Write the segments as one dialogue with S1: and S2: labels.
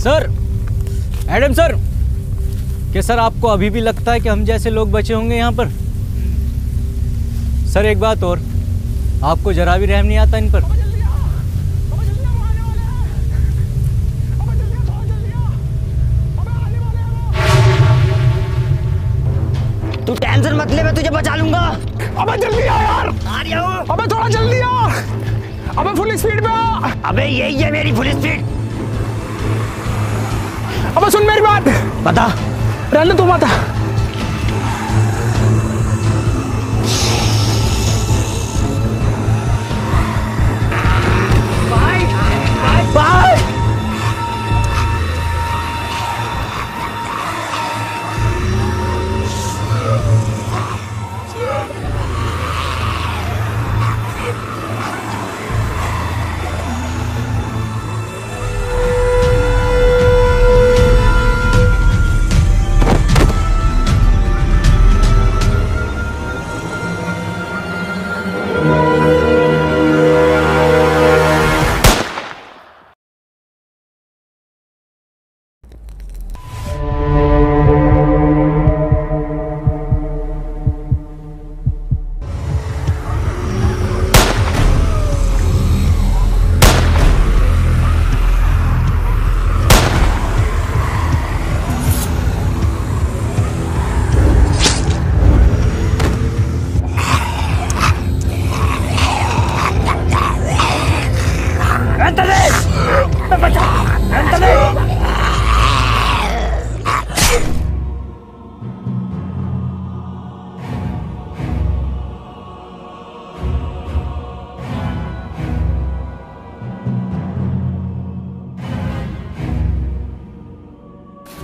S1: Sir, Adam sir, क्या sir आपको अभी भी लगता है कि हम जैसे लोग बचे होंगे यहाँ पर? सर एक बात और, आपको जरा भी रहम नहीं आता इन पर?
S2: तू टेंशन मत ले, मैं तुझे बचा लूंगा।
S3: अबे जल्दी आ यार।
S2: आ रहा हूँ।
S3: अबे थोड़ा जल्दी आ। अबे फुल स्पीड पे आ।
S2: अबे यही है मेरी फुल स्पीड।
S3: अबे सुन मेरी बात।
S2: बता।
S3: रहने तू बता।
S2: Bye bye.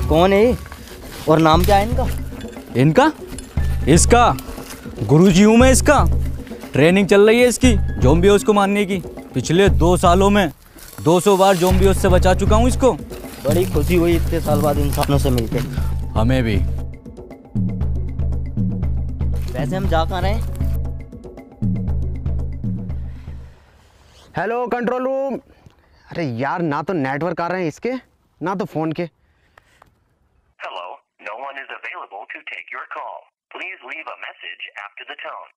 S2: कौन है और नाम क्या है इनका?
S1: इनका? इसका गुरुजी हूँ मैं। इसका ट्रेनिंग चल रही है इसकी ज़ॉम्बियोस को मारने की। पिछले 2 सालों में 200 बार ज़ॉम्बियोस से बचा चुका हूँ इसको।
S2: बड़ी खुशी हुई इतने साल बाद इंसानों से मिलके।
S1: हमें भी।
S2: वैसे हम जा कहाँ रहे हैं?
S4: Hello control room. अरे यार, ना तो नेटवर्क आ रहे हैं इसके, ना तो फोन के।
S5: Hello, no one is available to take your call. Please leave a message after the tone.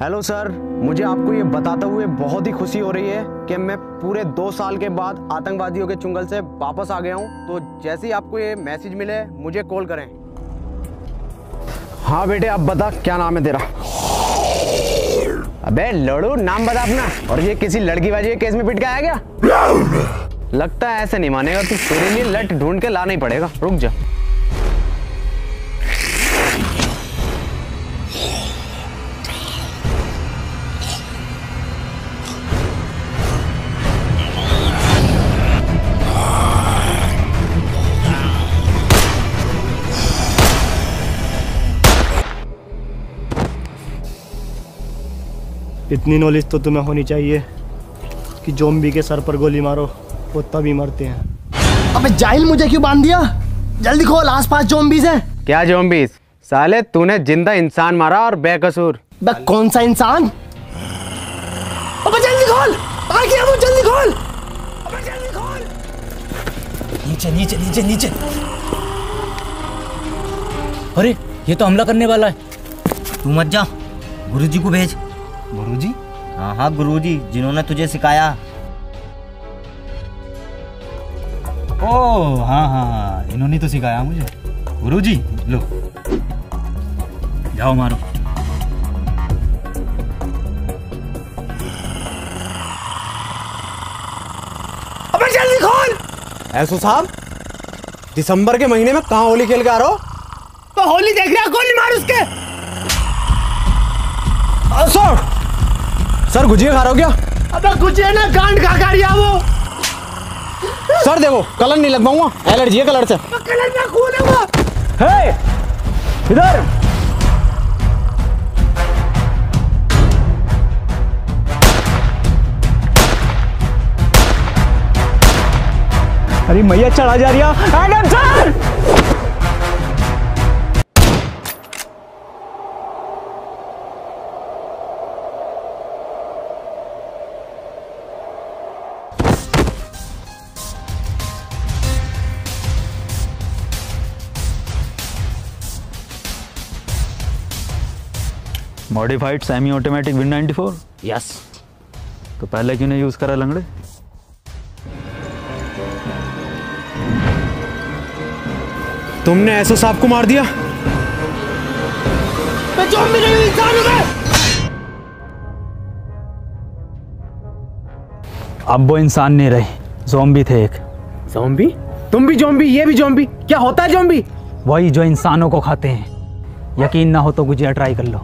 S4: Hello sir, मुझे आपको ये बताते हुए बहुत ही खुशी हो रही है कि मैं पूरे 2 साल के बाद आतंकवादियों के चुंगल से वापस आ गया हूँ। तो जैसे ही आपको ये मैसेज मिले मुझे कॉल करें। हाँ बेटे, अब बता क्या नाम है तेरा? अबे लड़ू, नाम बता अपना। और ये किसी लड़की बाजी के केस में पिट के आया क्या? लगता है ऐसे नहीं मानेगा तू। तेरे लिए लट ढूंढ के लाना ही पड़ेगा। रुक जा।
S6: इतनी नॉलेज तो तुम्हें होनी चाहिए कि ज़ॉम्बी के सर पर गोली मारो वो तभी मरते हैं।
S7: अबे जाहिल, मुझे क्यों बांध दिया? जल्दी खोल, आसपास ज़ॉम्बीज़ हैं।
S4: क्या ज़ॉम्बीज़? साले तूने जिंदा इंसान मारा और बेकसूर।
S7: बे कौन सा इंसान? अबे जल्दी खोल, आ गया वो, जल्दी खोल। अबे जल्दी खोल।
S1: नीचे नीचे नीचे नीचे। अरे ये तो हमला करने वाला है।
S2: तू मत जा, गुरुजी को भेज।
S1: गुरुजी?
S2: हाँ हाँ, गुरुजी जिन्होंने तुझे सिखाया।
S1: ओह हाँ हाँ, इन्होंने तो सिखाया मुझे। गुरुजी लो, जाओ मारो।
S7: अबे जल्दी खोल।
S4: ऐसो साहब, दिसंबर के महीने में कहाँ होली खेल के आ रहे हो?
S7: तो होली देख रहा, गोली मार उसके।
S4: सर गुजिया खा रहे हो क्या?
S7: अबे गुजिया ना, गांड खा रही है वो।
S4: सर देखो, कलर नहीं लगवाऊंगा, एलर्जी है कलर से।
S7: कलर ना खून है वो।
S4: हे, इधर।
S6: अरे मैया चढ़ा जा रही है। Adam sir!
S1: Modified semi automatic win 94।
S2: Yes.
S1: तो पहले क्यों नहीं यूज करा लंगड़े?
S4: तुमने एसओ साहब को मार दिया?
S7: मैं ज़ॉम्बी नहीं हूं, इंसान हूं मैं।
S1: अब वो इंसान नहीं रहे, ज़ॉम्बी थे एक।
S4: ज़ॉम्बी? तुम भी ज़ॉम्बी, ये भी ज़ॉम्बी? क्या होता है ज़ॉम्बी?
S1: वही जो इंसानों को खाते हैं। यकीन ना हो तो गुजिया ट्राई कर लो।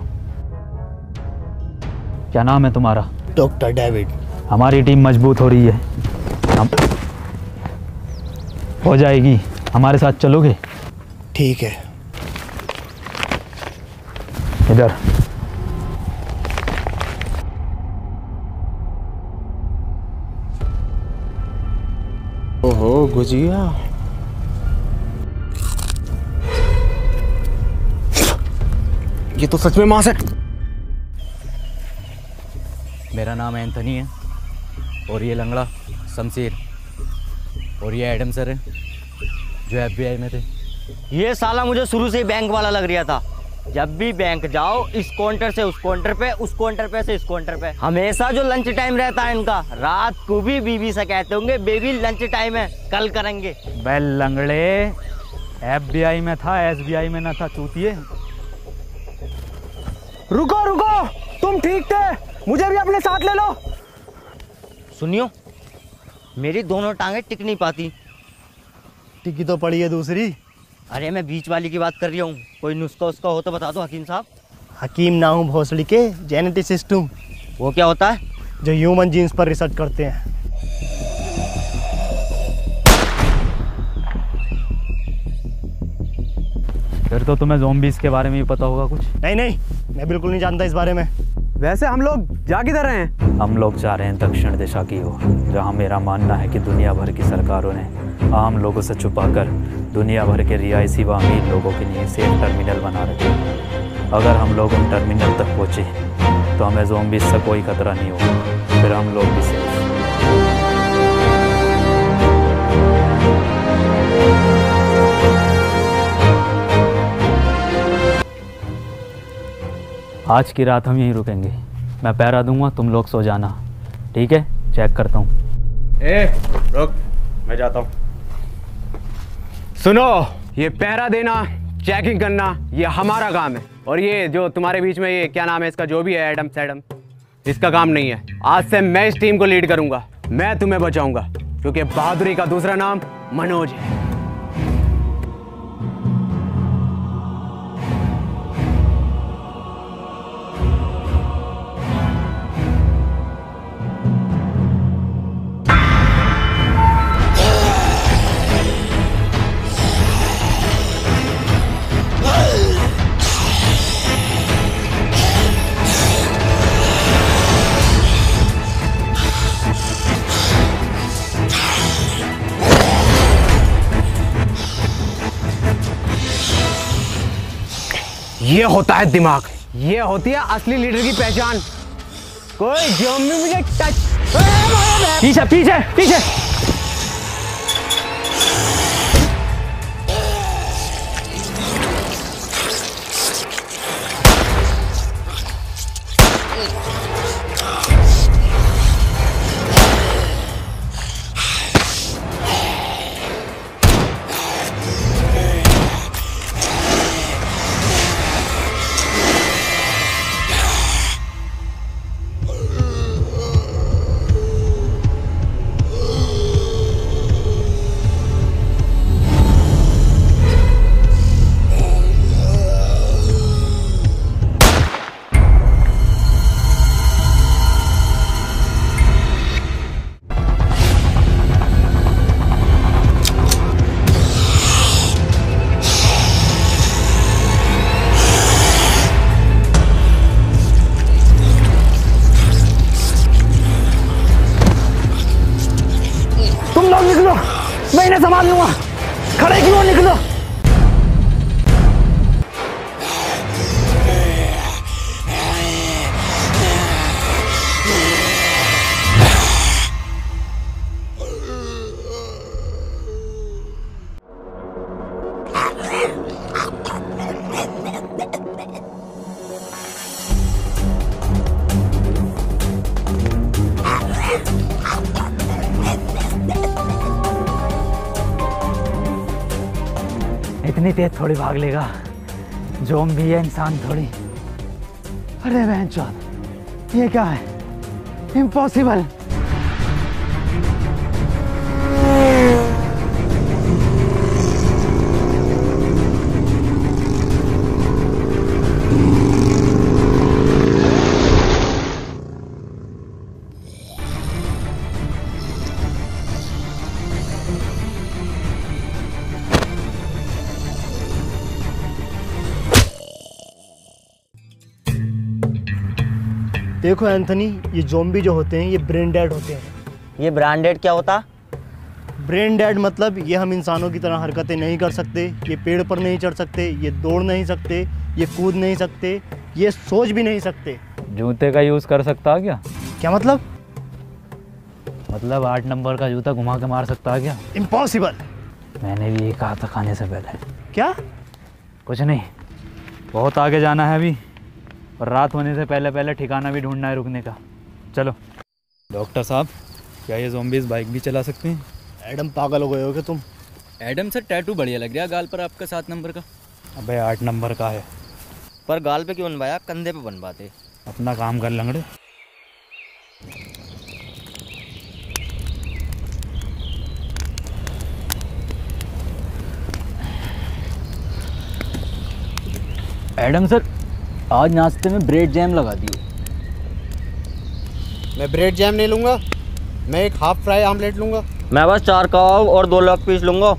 S1: क्या नाम है तुम्हारा?
S6: Doctor David.
S1: हमारी टीम मजबूत हो रही है, हम हो जाएगी। हमारे साथ चलोगे?
S6: ठीक है।
S1: इधर।
S4: ओहो गुजिया, ये तो सच में मांस है।
S1: मेरा नाम एंथनी है और ये लंगड़ा शमशीर और ये एडम सर है जो FBI में थे।
S2: ये साला मुझे शुरू से ही बैंक वाला लग रहा था। जब भी बैंक जाओ, इस काउंटर से उस काउंटर पे, उस काउंटर पे से इस काउंटर पे, हमेशा जो लंच टाइम रहता है इनका, रात को भी बीवी से कहते होंगे बेबी लंच टाइम है, कल करेंगे।
S1: बेल लंगड़े, FBI में था, SBI में ना था चूतिए।
S4: रुको रुको, तुम ठीक थे, मुझे भी अपने साथ ले लो।
S2: सुनियो, मेरी दोनों टांगे टिक नहीं पाती।
S6: टिकी तो पड़ी है दूसरी।
S2: अरे मैं बीच वाली की बात कर रहा हूँ। कोई नुस्खा उसका हो तो बता दो हकीम साहब।
S6: हकीम ना हूँ भोसड़ी के, जेनेटिसिस्ट हूँ।
S2: वो क्या होता है?
S6: जो ह्यूमन जीन्स पर रिसर्च करते हैं।
S1: फिर तो तुम्हें ज़ॉम्बीज़ के बारे में भी पता होगा कुछ।
S6: नहीं नहीं, मैं बिल्कुल नहीं जानता इस बारे में।
S4: वैसे हम लोग जा किधर रहे हैं?
S1: हम लोग जा रहे हैं दक्षिण दिशा की ओर, जहाँ मेरा मानना है कि दुनिया भर की सरकारों ने आम लोगों से छुपाकर दुनिया भर के रिहायशी व अमीर लोगों के लिए सेफ टर्मिनल बना रखे हैं। अगर हम लोग उन टर्मिनल तक पहुँचे तो हमें ज़ॉम्बीज़ से कोई खतरा नहीं होगा, फिर हम लोग भी सेफ। आज की रात हम यहीं रुकेंगे। मैं पहरा दूंगा, तुम लोग सो जाना, ठीक है? चेक करता हूँ।
S4: ए रुक, मैं जाता हूँ। सुनो, ये पहरा देना, चेकिंग करना, ये हमारा काम है। और ये जो तुम्हारे बीच में ये क्या नाम है इसका, जो भी है, एडम सैडम, इसका काम नहीं है। आज से मैं इस टीम को लीड करूंगा, मैं तुम्हें बचाऊंगा, क्योंकि बहादुरी का दूसरा नाम मनोज है। ये होता है दिमाग, ये होती है असली लीडर की पहचान। कोई ज़ॉम्बी मुझे टच।
S1: पीछे पीछे पीछे।
S7: मैं इन्हें संभाल लूंगा। खड़े क्यों निकलो?
S1: इतनी तेज थोड़ी भाग लेगा, ज़ॉम्बी है इंसान थोड़ी।
S7: अरे बहनचोद, ये क्या है? इम्पॉसिबल।
S6: देखो एंथनी, ये ज़ॉम्बी जो होते हैं ये ब्रेन डेड होते हैं।
S2: ये ब्रांडेड क्या होता?
S6: ब्रेन डेड मतलब ये हम इंसानों की तरह हरकतें नहीं कर सकते, ये पेड़ पर नहीं चढ़ सकते, ये दौड़ नहीं सकते, ये कूद नहीं सकते, ये सोच भी नहीं सकते।
S1: जूते का यूज़ कर सकता है क्या?
S6: क्या मतलब?
S1: मतलब 8 नंबर का जूता घुमा के मार सकता है क्या?
S6: इम्पॉसिबल।
S1: मैंने भी ये कहा था खाने से पहले।
S6: क्या?
S1: कुछ नहीं, बहुत आगे जाना है अभी, और रात होने से पहले पहले ठिकाना भी ढूंढना है रुकने का। चलो। डॉक्टर साहब, क्या ये ज़ॉम्बीज़ बाइक भी चला सकते हैं?
S6: एडम, पागल हो गए हो क्या तुम?
S1: एडम सर, टैटू बढ़िया लग रहा है गाल पर आपका 7 नंबर का।
S6: अबे 8 नंबर का है।
S2: पर गाल पे क्यों बनवाया, कंधे पे बनवाते।
S6: अपना काम कर लंगड़े।
S1: एडम सर, आज नाश्ते में ब्रेड जैम लगा दिए।
S4: मैं ब्रेड जैम नहीं लूँगा, मैं एक हाफ फ्राई आमलेट लूँगा।
S2: मैं बस 4 कबाब और 2 लेग पीस लूंगा।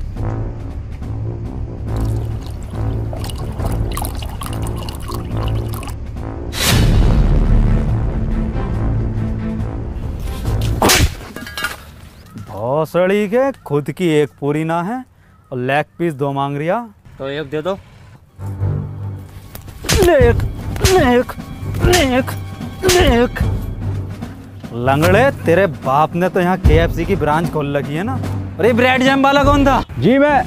S1: भौसड़ी के खुद की एक पूरी ना है और लेग पीस 2 मांग रिया।
S2: तो एक दे दो।
S1: Lake lake lake lake. लंगड़े, तेरे बाप ने तो यहाँ KFC की ब्रांच खोल रखी है ना। अरे ब्रेड जैम वाला कौन था?
S4: जी मैं।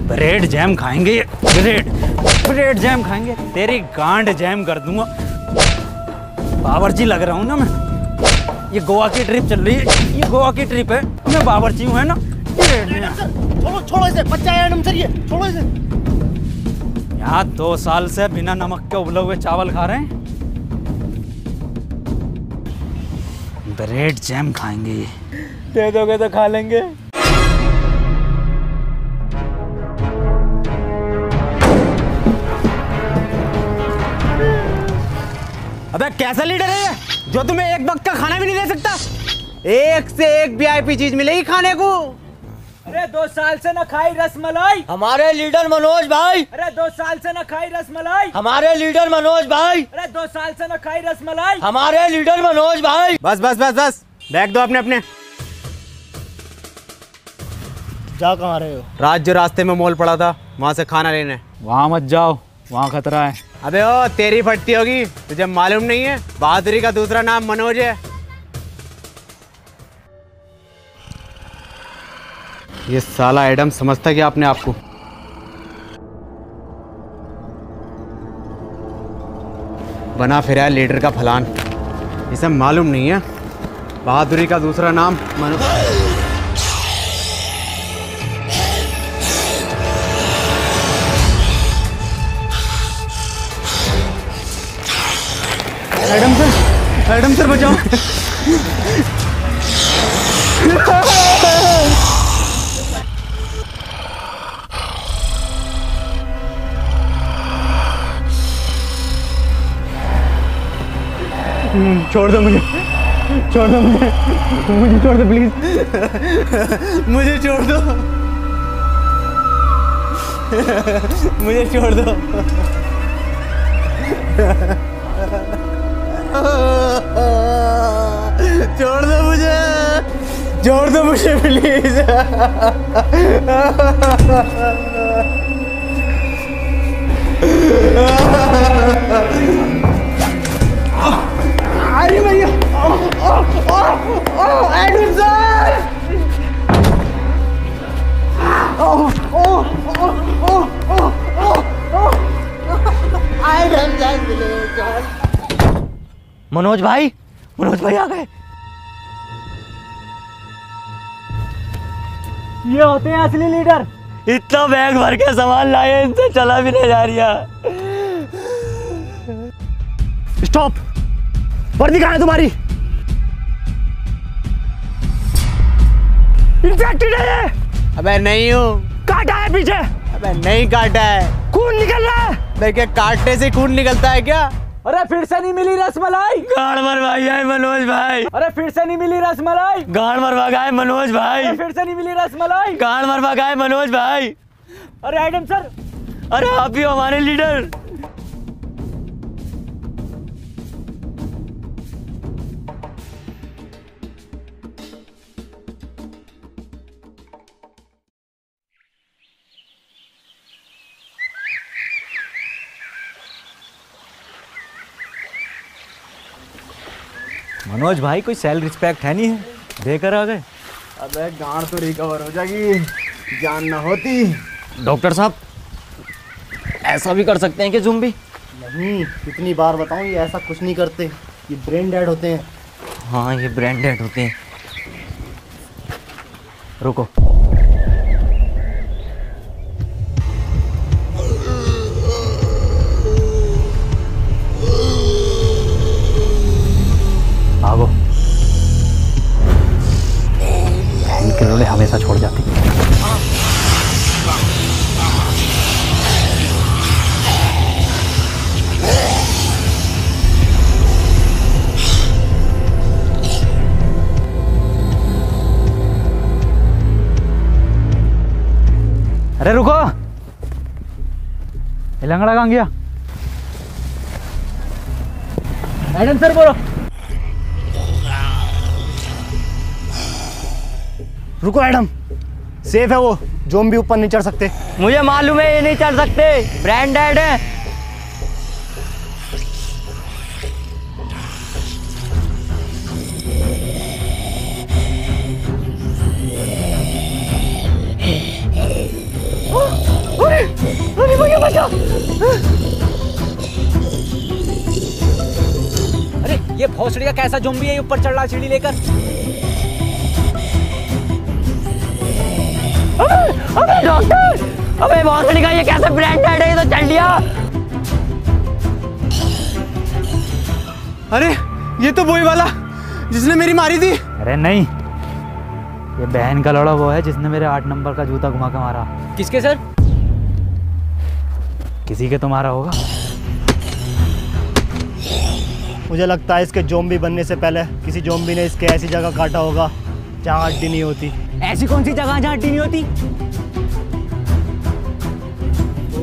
S1: ब्रेड जैम खाएंगे, ब्रेड जैम खाएंगे, तेरी गांड जैम कर दूंगा। बावर्ची लग रहा हूँ ना मैं। ये गोवा की ट्रिप चल रही है, ये गोवा की ट्रिप है, मैं बावर्ची हूँ है ना।
S6: छोड़ो छोड़ो इसे, बच्चा है एडम सर, ये छोड़ो इसे।
S1: यहाँ 2 साल से बिना नमक के उबले हुए चावल खा रहे हैं। ब्रेड जैम खाएंगे, ये दे दोगे तो खा लेंगे।
S4: अबे कैसा लीडर है ये, जो तुम्हें एक वक्त का खाना भी नहीं दे सकता? एक से एक VIP चीज मिलेगी खाने को।
S1: अरे 2 साल से न खाई रसमलाई।
S2: हमारे लीडर मनोज भाई।
S1: अरे 2 साल से न खाई रसमलाई।
S2: हमारे लीडर मनोज भाई।
S1: अरे 2 साल से न खाई रसमलाई।
S2: हमारे लीडर मनोज भाई।
S4: बस बस बस बस, बैग दो अपने अपने।
S6: जा कहाँ रहे हो?
S4: रात जो रास्ते में मॉल पड़ा था, वहाँ से खाना लेने।
S1: वहाँ मत जाओ, वहाँ खतरा है।
S4: अबे ओ, तेरी फटती होगी, तुझे मालूम नहीं है? बहादुरी का दूसरा नाम मनोज है। ये साला एडम समझता क्या अपने आप को? बना फिरा है लीडर का फलान, इसे मालूम नहीं है बहादुरी का दूसरा नाम मनोज।
S1: एडम सर बचाओ।
S4: छोड़ दो मुझे, छोड़ दो मुझे, मुझे छोड़ दो प्लीज, मुझे छोड़ दो, मुझे छोड़ दो। छोड़ दो मुझे, छोड़ दो मुझे प्लीज। अरे भैया, एडम सर,
S2: मनोज भाई, मनोज भाई आ गए।
S1: ये होते हैं असली लीडर।
S2: इतना बैग भर के सामान लाए, इनसे चला भी नहीं जा रहा।
S6: स्टॉप। वर्दी कहाँ है तुम्हारी? इन्फेक्टेड है ये।
S4: अबे नहीं हूँ।
S6: काटा है पीछे?
S4: अबे नहीं काटा है।
S6: खून निकल रहा है।
S4: अबे क्या काटने से खून निकलता है क्या?
S1: अरे फिर से नहीं मिली रसमलाई।
S2: गाड़ मरवाई है मनोज भाई।
S1: अरे फिर से नहीं मिली रसमलाई।
S2: गाड़ मरवा गए मनोज भाई।
S1: अरे फिर से नहीं मिली रसमलाई।
S2: गाड़ मरवा गए मनोज भाई।
S1: अरे एडम सर।
S2: अरे आप ही हमारे लीडर।
S1: मनोज भाई कोई सेल्फ रिस्पेक्ट है नहीं है, देकर आ गए।
S4: अबे गांड तो रिकवर हो जाएगी, जान ना होती।
S2: डॉक्टर साहब ऐसा भी कर सकते हैं कि ज़ुम्बी?
S6: नहीं, कितनी बार बताऊं, ये ऐसा कुछ नहीं करते। ये ब्रेन डेड होते हैं।
S2: हाँ ये ब्रेन डेड होते हैं।
S1: रुको। भागो। इनके रोले हमेशा छोड़ जाती। अरे रुको, ये लंगड़ा कहाँ गया? एडम सर बोलो।
S6: रुको एडम, सेफ है वो, ज़ॉम्बी ऊपर नहीं चढ़ सकते।
S2: मुझे मालूम है ये नहीं चल सकते, ब्रेन डेड है।
S6: अरे भैया बचा।
S1: अरे ये भोसड़ी का कैसा ज़ॉम्बी है, ऊपर चढ़ रहा सीढ़ी लेकर?
S2: अबे डॉक्टर, अबे भोसड़ी का ये कैसे ब्रेन डेड है, ये तो चल लिया।
S4: अरे ये तो वही वाला जिसने मेरी मारी थी।
S1: अरे नहीं, ये बहन का लड़ा वो है जिसने मेरे 8 नंबर का जूता घुमा के मारा। किसके सर? किसी के तो मारा होगा।
S6: मुझे लगता है इसके ज़ॉम्बी बनने से पहले किसी ज़ॉम्बी ने इसके ऐसी जगह काटा होगा जहाँ हड्डी नहीं होती।
S1: ऐसी कौन सी जगह जहाँ हड्डी नहीं होती?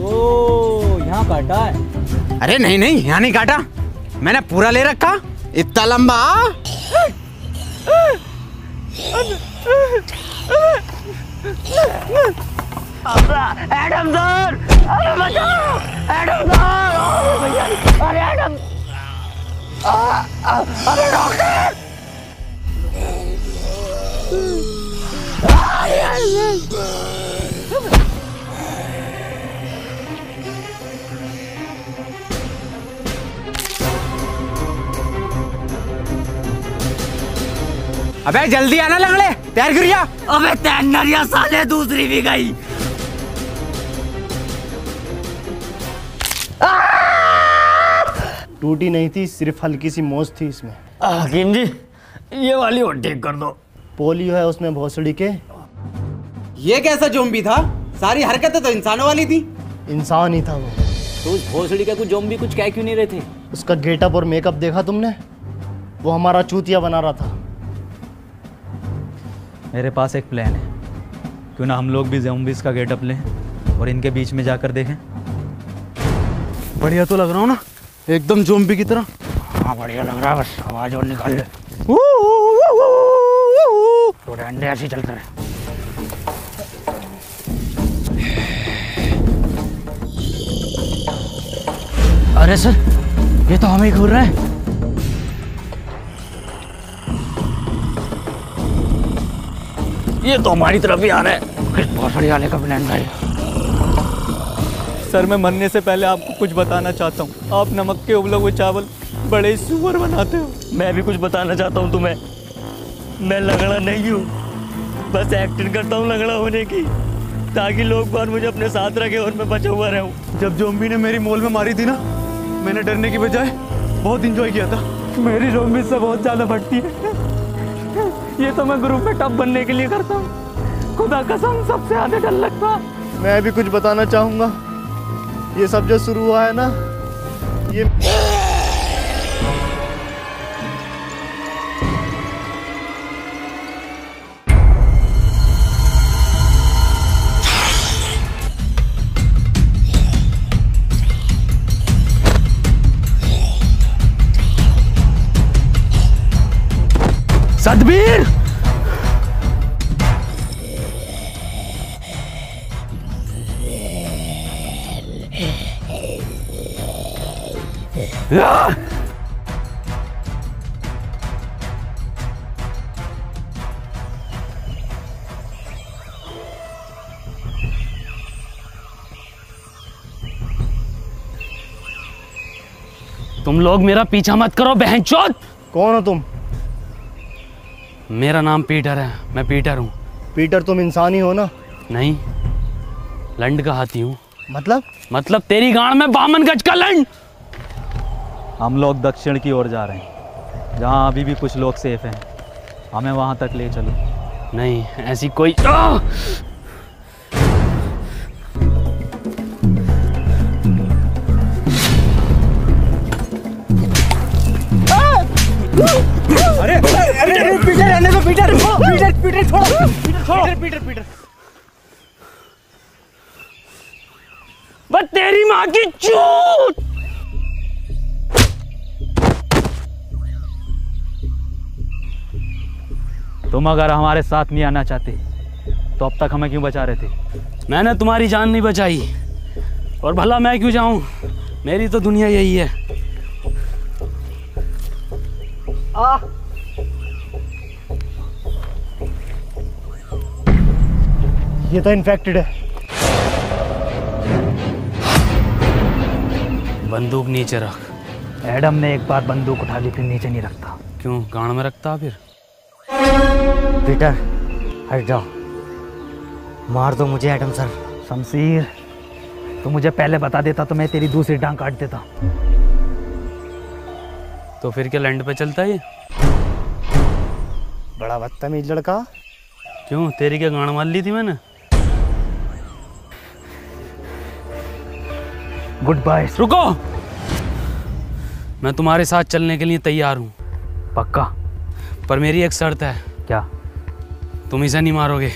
S1: ओह, यहाँ काटा है।
S4: अरे नहीं नहीं, यहाँ नहीं काटा, मैंने पूरा ले रखा, इतना लंबा।
S2: एडम सर, अरे बचाओ, एडम सर, अरे भैया, अरे एडम, अरे डॉक्टर,
S4: अबे जल्दी आना लंगड़े, तैयार करिया।
S2: अबे तैयारियां साले दूसरी भी गई।
S6: टूटी नहीं थी, सिर्फ हल्की सी मोच थी इसमें।
S2: हकीम जी ये वाली और ठीक कर दो।
S6: पोलियो है उसमें भोसड़ी के।
S4: ये कैसा ज़ॉम्बी था? सारी हरकतें तो इंसानों वाली थी।
S6: इंसान ही था वो।
S1: तो उस भोसड़ी का कुछ ज़ॉम्बी कुछ कह क्यों नहीं रहे थे?
S6: उसका गेटअप और मेकअप देखा तुमने? वो हमारा चूतिया बना रहा था।
S1: मेरे पास एक प्लान है, क्यों ना हम लोग भी ज़ॉम्बीज़ का गेटअप लें और इनके बीच में जाकर देखें।
S4: बढ़िया तो लग रहा हूँ ना, एकदम ज़ॉम्बी की तरह।
S2: हाँ बढ़िया लग रहा है, बस आवाज और निकाल ले। तो डंडे ऐसे चलते रहे।
S1: अरे सर, ये तो हमें ही घूर रहा है।
S2: ये तो हमारी तरफ ही आ रहा है। किस भोसड़ी वाले का प्लान भाई?
S1: सर मैं मरने से पहले आपको कुछ बताना चाहता हूँ। आप नमक के उबले हुए चावल बड़े सुअर बनाते हो।
S2: मैं भी कुछ बताना चाहता हूँ तुम्हें, मैं लंगड़ा नहीं हूँ, बस एक्टिंग करता हूँ लंगड़ा होने की, ताकि लोग बार मुझे अपने साथ रखे और मैं बचा हुआ रहूं।
S1: जब ज़ॉम्बी ने मेरी मॉल में मारी थी ना, मैंने डरने की बजाय बहुत इंजॉय किया था।
S3: मेरी ज़ॉम्बी से बहुत ज्यादा बढ़ती है। ये तो मैं ग्रुप में टॉप बनने के लिए करता हूँ। खुदा कसम सबसे ज्यादा डर लगता है।
S6: मैं भी कुछ बताना चाहूँगा। ये सब जो शुरू हुआ है ना, ये
S3: सतबीर,
S8: तुम लोग मेरा पीछा मत करो बहनचोद।
S6: कौन हो तुम?
S8: मेरा नाम पीटर है, मैं पीटर हूँ।
S6: पीटर तुम इंसान ही हो ना?
S8: नहीं, लंड का हाथी हूँ।
S6: मतलब
S8: तेरी गांड में 52 गज का लंड।
S1: हम लोग दक्षिण की ओर जा रहे हैं, जहाँ अभी भी कुछ लोग सेफ हैं। हमें वहाँ तक ले चलो।
S8: नहीं, ऐसी कोई
S7: अरे पीटर रहने दो, पीटर छोड़ो, पीटर।
S8: बस तेरी माँ की चूत।
S1: तुम अगर हमारे साथ नहीं आना चाहते तो अब तक हमें क्यों बचा रहे थे?
S8: मैंने तुम्हारी जान नहीं बचाई, और भला मैं क्यों जाऊं? मेरी तो दुनिया यही है।
S6: ये तो इन्फेक्टेड है।
S8: बंदूक नीचे रख।
S1: एडम ने एक बार बंदूक उठा ली, फिर नीचे नहीं रखता।
S8: क्यों गांड में रखता? फिर
S2: पीटर हट जाओ, मार दो मुझे एडम सर।
S1: शमशीर, तू मुझे पहले बता देता तो मैं तेरी दूसरी टांग काट देता।
S8: तो फिर क्या लैंड पे चलता है ये?
S6: बड़ा बदतमीज लड़का।
S8: क्यों, तेरी क्या गांड मार ली थी मैंने?
S1: Goodbye.
S8: रुको, मैं तुम्हारे साथ चलने के लिए तैयार हूँ।
S1: पक्का?
S8: पर मेरी एक शर्त है।
S1: क्या?
S8: तुम इसे नहीं मारोगे।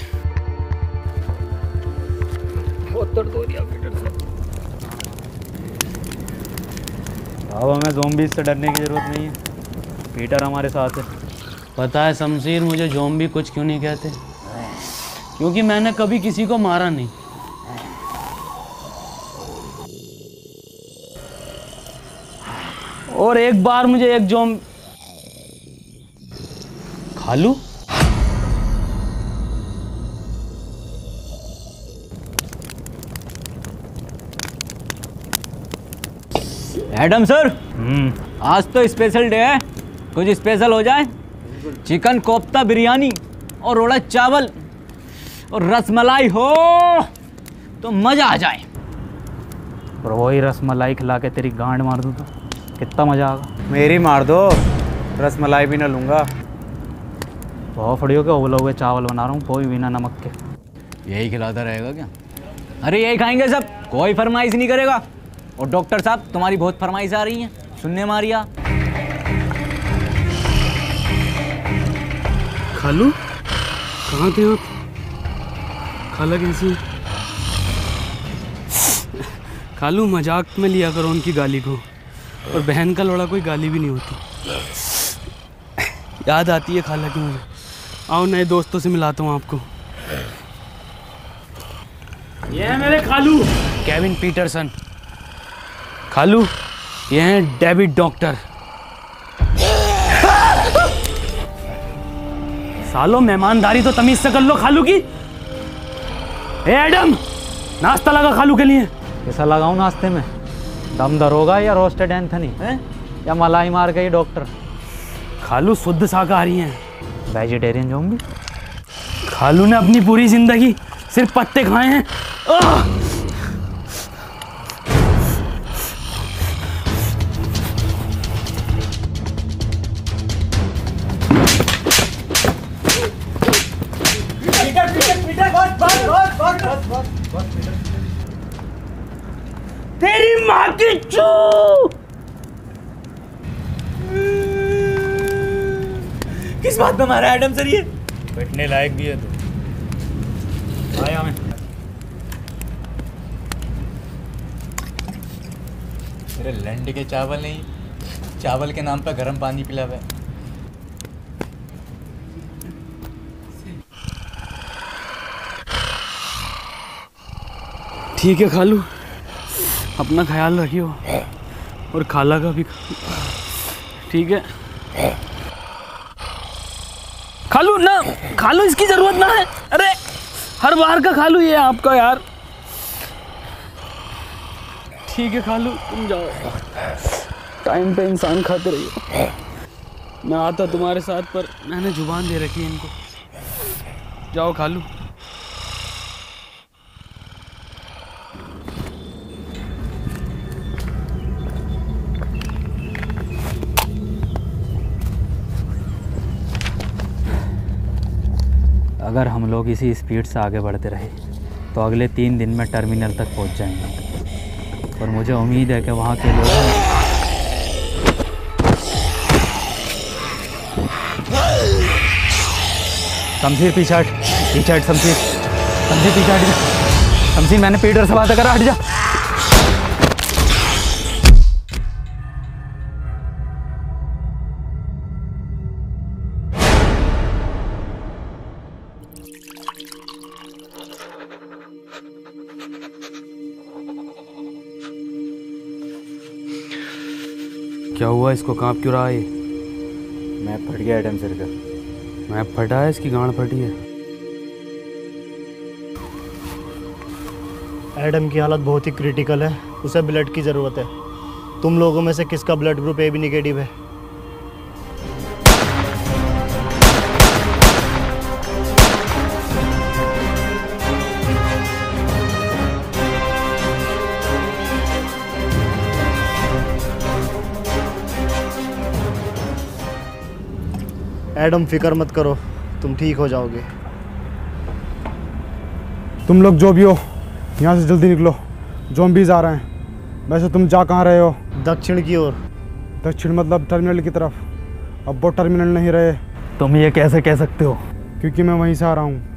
S1: अब हमें ज़ॉम्बीज़ से डरने की ज़रूरत नहीं है, पीटर हमारे साथ है।
S8: पता है शमशीर, मुझे ज़ॉम्बी कुछ क्यों नहीं कहते? क्योंकि मैंने कभी किसी को मारा नहीं। और एक बार मुझे एक खालू
S1: एडम सर, आज तो स्पेशल डे है, कुछ स्पेशल हो जाए। चिकन कोफ्ता बिरयानी और रोड़ा चावल और रसमलाई हो तो मज़ा आ जाए। और वही रसमलाई खिला के तेरी गांड मार दूँ तो कितना मज़ा आएगा।
S4: मेरी मार दो, रसमलाई भी ना लूँगा।
S1: बहुत फड़ियों के उबले हुए चावल बना रहा हूँ, कोई बिना नमक के। यही खिलाता रहेगा क्या? अरे यही खाएंगे सब, कोई फरमाइश नहीं करेगा। और डॉक्टर साहब, तुम्हारी बहुत फरमाइश आ रही है, सुनने मारिया।
S8: खालू कहाँ थे आप? खाला कैसी है? खालू मजाक में लिया करो उनकी गाली को, और बहन का लोड़ा कोई गाली भी नहीं होती। याद आती है खाला की मुझे। आओ नए दोस्तों से मिलाता हूँ आपको। ये है मेरे खालू केविन पीटरसन। खालू ये हैं डेविड डॉक्टर। सालो मेहमानदारी तो तमीज से कर लो खालू की। ए एडम, नाश्ता लगा खालू के लिए।
S1: कैसा लगाऊं नाश्ते में? दम दरोगा या रोस्टेड एंथनी है, या मलाई मार गई डॉक्टर?
S8: खालू शुद्ध शाकाहारी हैं।
S1: Vegetarian zombie.
S8: खालू ने अपनी पूरी जिंदगी सिर्फ पत्ते खाए हैं। तेरी माँ की चू।
S1: किस बात में मारा एडम सर ये?
S8: बैठने लायक भी है तो आया मैं।
S9: तेरे लंड के चावल नहीं, चावल के नाम पर गर्म पानी पिलावे।
S8: ठीक है खालू, अपना ख्याल रखियो और खाला का भी। ठीक है खालू ना, खालू इसकी जरूरत ना है। अरे हर बार का खालू ये आपका यार। ठीक है खालू, तुम जाओ, टाइम पे इंसान खाते रहिए। मैं आता तुम्हारे साथ, पर मैंने जुबान दे रखी है इनको। जाओ खालू।
S1: अगर हम लोग इसी स्पीड से आगे बढ़ते रहे तो अगले 3 दिन में टर्मिनल तक पहुंच जाएंगे। और मुझे उम्मीद है कि वहाँ के लोग शमशीर पीछे हट, शमशीर पीछे हट जा। शमशीर मैंने पीटर से बात करा, हट जा।
S8: क्या हुआ, इसको कांप क्यों रहा है?
S1: मैं फट गया एडम सर का।
S8: मैं फटा है, इसकी गांड फटी है।
S6: एडम की हालत बहुत ही क्रिटिकल है, उसे ब्लड की ज़रूरत है। तुम लोगों में से किसका ब्लड ग्रुप AB नेगेटिव है? एडम फिक्र मत करो, तुम ठीक हो जाओगे।
S10: तुम लोग जो भी हो यहाँ से जल्दी निकलो, ज़ॉम्बीज़ आ रहे हैं। वैसे तुम जा कहाँ रहे हो?
S6: दक्षिण की ओर।
S10: दक्षिण मतलब टर्मिनल की तरफ। अब वो टर्मिनल नहीं रहे।
S1: तुम ये कैसे कह सकते हो?
S10: क्योंकि मैं वहीं से आ रहा हूँ।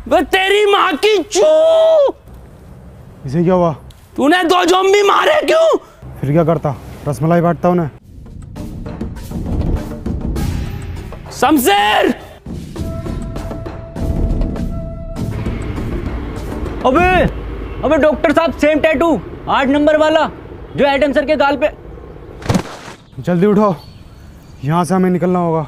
S8: वो तेरी माँ की चू।
S10: इसे क्या हुआ?
S8: तूने 2 ज़ॉम्बी मारे क्यों?
S10: फिर क्या करता, रसमलाई बांटता उन्हें।
S8: शमशेर!
S1: अबे डॉक्टर साहब, सेम टैटू 8 नंबर वाला जो एडम सर के गाल पे।
S10: जल्दी उठो, यहाँ से हमें निकलना होगा।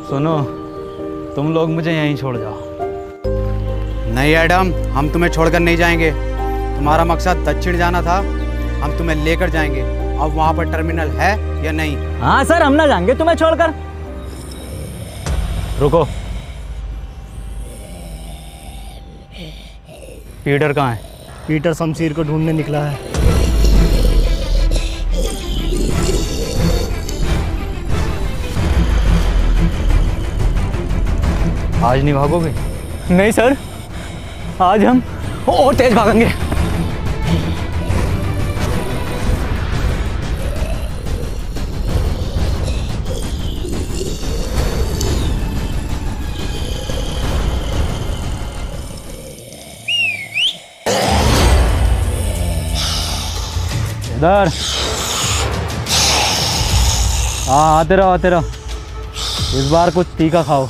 S1: सुनो, तुम लोग मुझे यहीं छोड़ जाओ।
S4: नहीं एडम, हम तुम्हें छोड़कर नहीं जाएंगे। तुम्हारा मकसद दक्षिण जाना था, हम तुम्हें लेकर जाएंगे। अब वहाँ पर टर्मिनल है या नहीं?
S1: हाँ सर, हम ना जाएंगे तुम्हें छोड़कर। रुको, पीटर कहाँ है?
S6: पीटर शमशीर को ढूंढने निकला है।
S1: आज नहीं भागोगे? नहीं सर, आज हम और तेज भागेंगे। इधर हाँ, आते रहो। इस बार कुछ तीखा खाओ।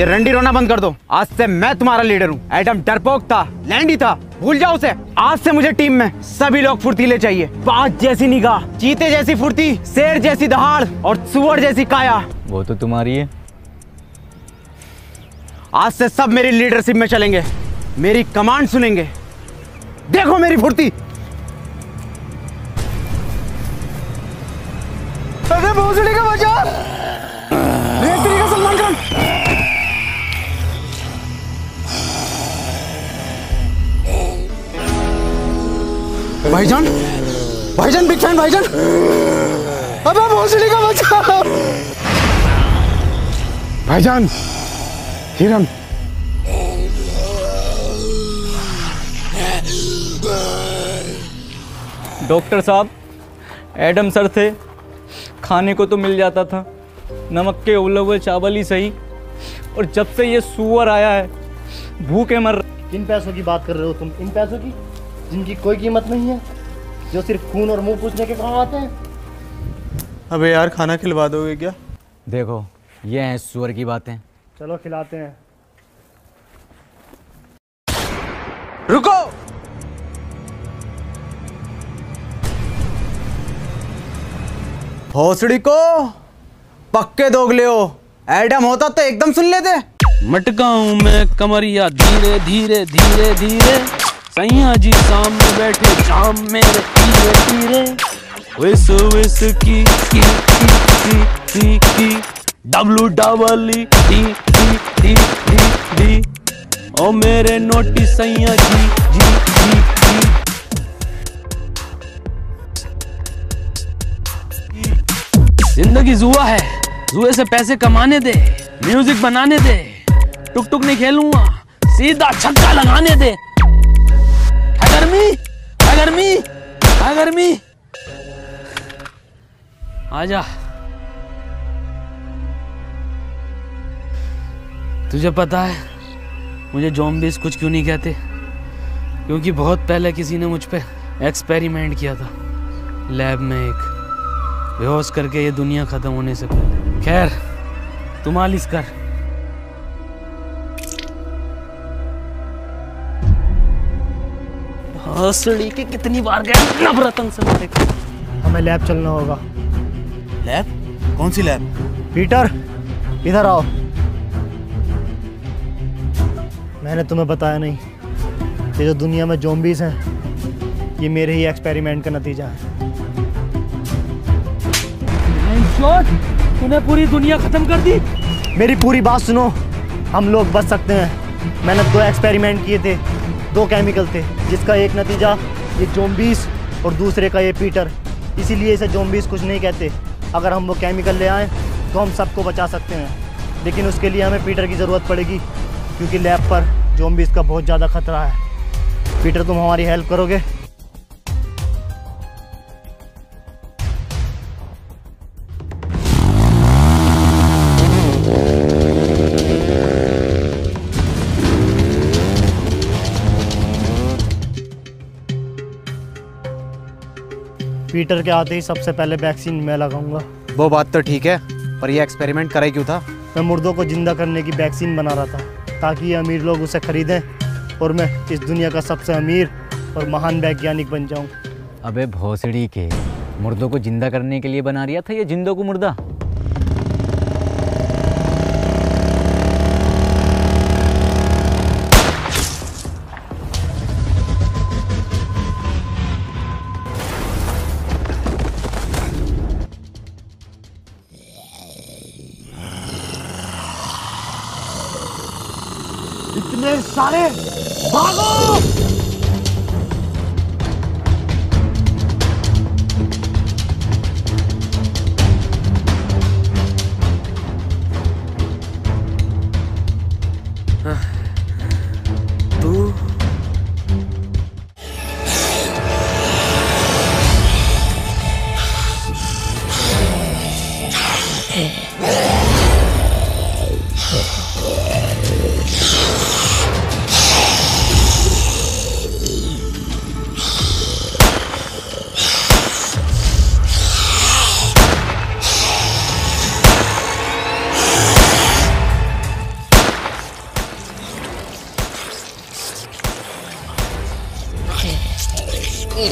S4: ये रंडी रोना बंद कर दो। आज से मैं तुम्हारा लीडर हूँ। एडम डरपोक था, लैंडी था, भूल जाओ उसे। आज से मुझे टीम में सभी लोग फुर्तीले चाहिए। बाज जैसी निगाह, चीते जैसी फुर्ती, शेर जैसी दहाड़ और सुअर जैसी काया।
S1: वो तो तुम्हारी है।
S4: आज से सब मेरी लीडरशिप में चलेंगे, मेरी कमांड सुनेंगे। देखो मेरी फुर्ती। अरे भोसड़ी का बचा, रेतरी का सलमान खान। भाईजान, भाईजान बिग फैन भाईजान। अबे भोसड़ी का बचा।
S10: भाईजान, हिरन।
S1: डॉक्टर साहब, एडम सर थे, खाने को तो मिल जाता था, नमक के उबले हुए चावल ही सही। और जब से ये सुअर आया है, भूखे मर।
S6: किन पैसों की बात कर रहे हो तुम? इन पैसों की जिनकी कोई कीमत नहीं है, जो सिर्फ खून और मुंह पूछने के काम आते हैं।
S3: अबे यार, खाना खिलवा दोगे क्या?
S1: देखो, ये हैं सुअर की बातें।
S6: चलो खिलाते हैं।
S4: रुको। भोसड़ी को पक्के दोगले हो। एडम होता तो एकदम सुन लेते।
S8: मटका हूँ मैं कमरिया धीरे धीरे धीरे धीरे, सैया जी सामने बैठे जाम मेरे धीरे धीरे। विस विस की डब्लू डबल डी ओ मेरे नोटी सैया जी जी जी जी। जिंदगी जुआ है, जुए से पैसे कमाने दे, म्यूजिक बनाने दे। टुक टुक नहीं खेलूंगा, सीधा छक्का लगाने दे। है गर्मी, है गर्मी, है गर्मी। आजा। तुझे पता है मुझे ज़ॉम्बीज़ कुछ क्यों नहीं कहते? क्योंकि बहुत पहले किसी ने मुझ पे एक्सपेरिमेंट किया था, लैब में एक, बेहोश करके ये दुनिया ख़त्म होने से पहले। खैर, तू मालिश कर। हंसड़ी के कितनी बार गए नवरत्न से मारे।
S6: हमें लैब चलना होगा।
S3: लैब? कौन सी लैब?
S6: पीटर, इधर आओ। मैंने तुम्हें बताया नहीं, ये जो दुनिया में ज़ॉम्बीज़ हैं, ये मेरे ही एक्सपेरिमेंट का नतीजा है।
S8: तूने पूरी दुनिया खत्म कर दी।
S6: मेरी पूरी बात सुनो, हम लोग बच सकते हैं। मैंने 2 एक्सपेरिमेंट किए थे, 2 केमिकल थे, जिसका एक नतीजा ये ज़ॉम्बीज़ और दूसरे का ये पीटर। इसीलिए इसे ज़ॉम्बीज़ कुछ नहीं कहते। अगर हम वो केमिकल ले आएँ तो हम सबको बचा सकते हैं, लेकिन उसके लिए हमें पीटर की ज़रूरत पड़ेगी, क्योंकि लैब पर ज़ॉम्बीज़ का बहुत ज़्यादा खतरा है। पीटर, तुम हमारी हेल्प करोगे? पीटर के आते ही सबसे पहले वैक्सीन मैं लगाऊंगा।
S4: वो बात तो ठीक है, पर ये एक्सपेरिमेंट करे क्यों था?
S6: मैं मुर्दों को जिंदा करने की वैक्सीन बना रहा था, ताकि ये अमीर लोग उसे खरीदें और मैं इस दुनिया का सबसे अमीर और महान वैज्ञानिक बन जाऊं।
S1: अबे भोसड़ी के, मुर्दों को जिंदा करने के लिए बना रिया था ये जिंदों को मुर्दा?
S6: इतने सारे, भागो!
S8: तू
S6: ये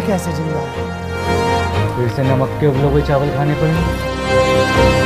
S6: कैसे जिंदा है?
S9: फिर से नमक के उबले हुए चावल खाने पड़ेंगे।